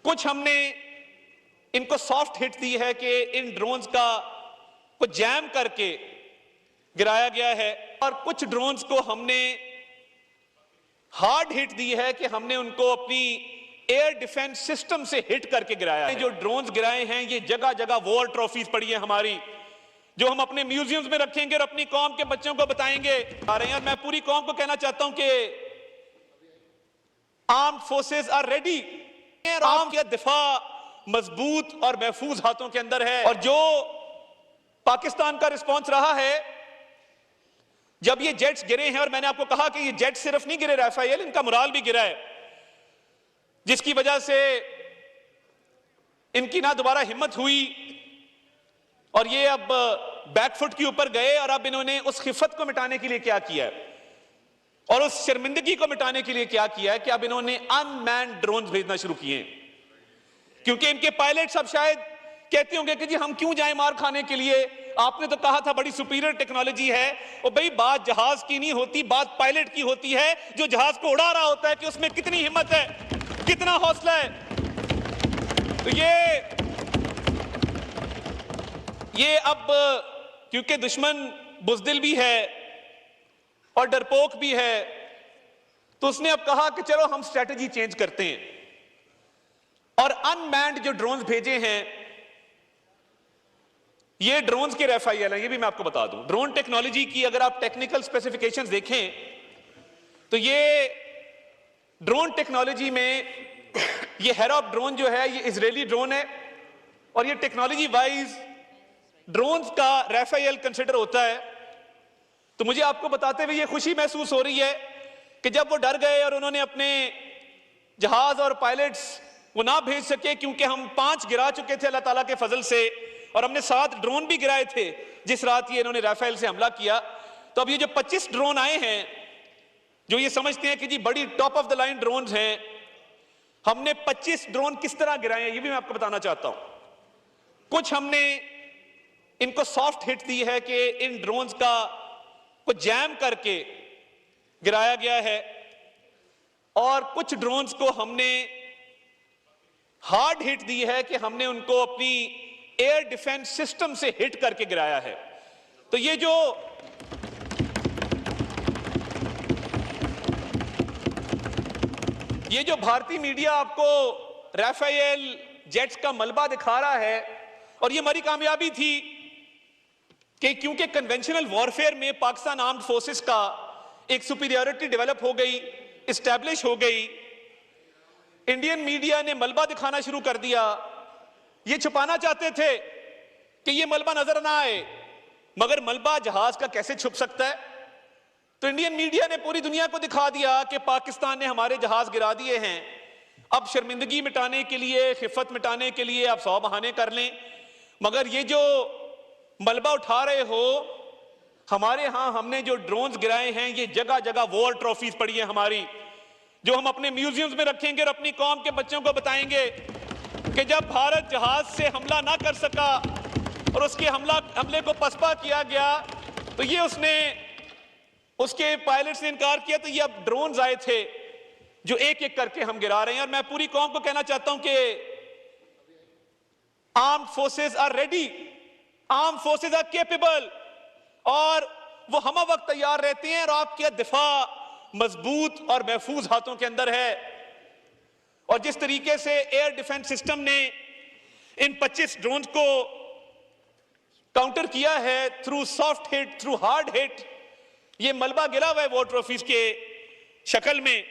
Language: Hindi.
कुछ हमने इनको सॉफ्ट हिट दी है कि इन ड्रोन्स को जैम करके गिराया गया है, और कुछ ड्रोन्स को हमने हार्ड हिट दी है कि हमने उनको अपनी एयर डिफेंस सिस्टम से हिट करके गिराया है। जो ड्रोन्स गिराए हैं ये जगह जगह वॉर ट्रॉफीज पड़ी है हमारी, जो हम अपने म्यूजियम्स में रखेंगे और अपनी कौम के बच्चों को बताएंगे। आ रहे हैं, और मैं पूरी कौम को कहना चाहता हूं कि आर्म्ड फोर्सेस आर रेडी। आर्म का दिफा मजबूत और महफूज हाथों के अंदर है। और जो पाकिस्तान का रिस्पॉन्स रहा है जब ये जेट्स गिरे हैं, और मैंने आपको कहा कि ये जेट सिर्फ नहीं गिरे राफेल, इनका मुराल भी गिरा है, जिसकी वजह से इनकी ना दोबारा हिम्मत हुई और ये अब बैकफुट के ऊपर गए। और अब इन्होंने उस खिफत को मिटाने के लिए क्या किया है और उस शर्मिंदगी को मिटाने के लिए क्या किया है कि अब इन्होंने अनमैन्ड ड्रोन भेजना शुरू किए हैं। क्योंकि इनके पायलट्स अब शायद कहते होंगे कि जी हम क्यों जाएं मार खाने के लिए, आपने तो कहा था बड़ी सुपीरियर टेक्नोलॉजी है। और भाई बात जहाज की नहीं होती, बात पायलट की होती है, जो जहाज को उड़ा रहा होता है कि उसमें कितनी हिम्मत है, कितना हौसला है। तो ये अब क्योंकि दुश्मन बुज़दिल भी है और डरपोक भी है, तो उसने अब कहा कि चलो हम स्ट्रेटजी चेंज करते हैं और अनमैन्ड जो ड्रोन्स भेजे हैं, ये ड्रोन्स के राफेल हैं। ये भी मैं आपको बता दूं, ड्रोन टेक्नोलॉजी की अगर आप टेक्निकल स्पेसिफिकेशंस देखें तो ये ड्रोन टेक्नोलॉजी में ये हेरॉप ड्रोन जो है ये इजरायली ड्रोन है, और ये टेक्नोलॉजी वाइज ड्रोन्स का राफेल कंसिडर होता है। तो मुझे आपको बताते हुए ये खुशी महसूस हो रही है कि जब वो डर गए और उन्होंने अपने जहाज और पायलट्स वो ना भेज सके, क्योंकि हम 5 गिरा चुके थे अल्लाह ताला के फजल से, और हमने 7 ड्रोन भी गिराए थे जिस रात ये इन्होंने राफेल से हमला किया। तो अब ये जो 25 ड्रोन आए हैं, जो ये समझते हैं कि जी बड़ी top of the line drone हैं, हमने 25 ड्रोन किस तरह गिराए हैं ये भी मैं आपको बताना चाहता हूं। कुछ हमने इनको सॉफ्ट हिट दी है कि इन ड्रोन्स को जैम करके गिराया गया है, और कुछ ड्रोन्स को हमने हार्ड हिट दी है कि हमने उनको अपनी एयर डिफेंस सिस्टम से हिट करके गिराया है। तो ये जो भारतीय मीडिया आपको राफेल जेट्स का मलबा दिखा रहा है, और ये हमारी कामयाबी थी कि क्योंकि कन्वेंशनल वॉरफेयर में पाकिस्तान आर्म्ड फोर्सेस का एक सुपीरियरिटी डेवलप हो गई, इस्टेब्लिश हो गई। इंडियन मीडिया ने मलबा दिखाना शुरू कर दिया। ये छुपाना चाहते थे कि ये मलबा नजर ना आए, मगर मलबा जहाज का कैसे छुप सकता है। तो इंडियन मीडिया ने पूरी दुनिया को दिखा दिया कि पाकिस्तान ने हमारे जहाज गिरा दिए हैं। अब शर्मिंदगी मिटाने के लिए, खिफत मिटाने के लिए आप 100 बहाने कर लें, मगर ये जो मलबा उठा रहे हो, हमारे यहां हमने जो ड्रोन्स गिराए हैं ये जगह जगह वॉर ट्रॉफीज पड़ी है हमारी, जो हम अपने म्यूजियम्स में रखेंगे और अपनी कौम के बच्चों को बताएंगे कि जब भारत जहाज से हमला ना कर सका और उसके हमले को पसपा किया गया, तो ये उसके पायलट्स ने इनकार किया, तो ये अब ड्रोन्स आए थे जो एक एक करके हम गिरा रहे हैं। और मैं पूरी कौम को कहना चाहता हूं कि armed forces are ready, armed forces are capable, और वो हम वक्त तैयार रहते हैं, और आपका दिफा मजबूत और महफूज हाथों के अंदर है। और जिस तरीके से एयर डिफेंस सिस्टम ने इन 25 ड्रोन को काउंटर किया है through soft hit, through hard hit, ये मलबा गिरा हुआ है वॉर ट्रॉफीज के शक्ल में।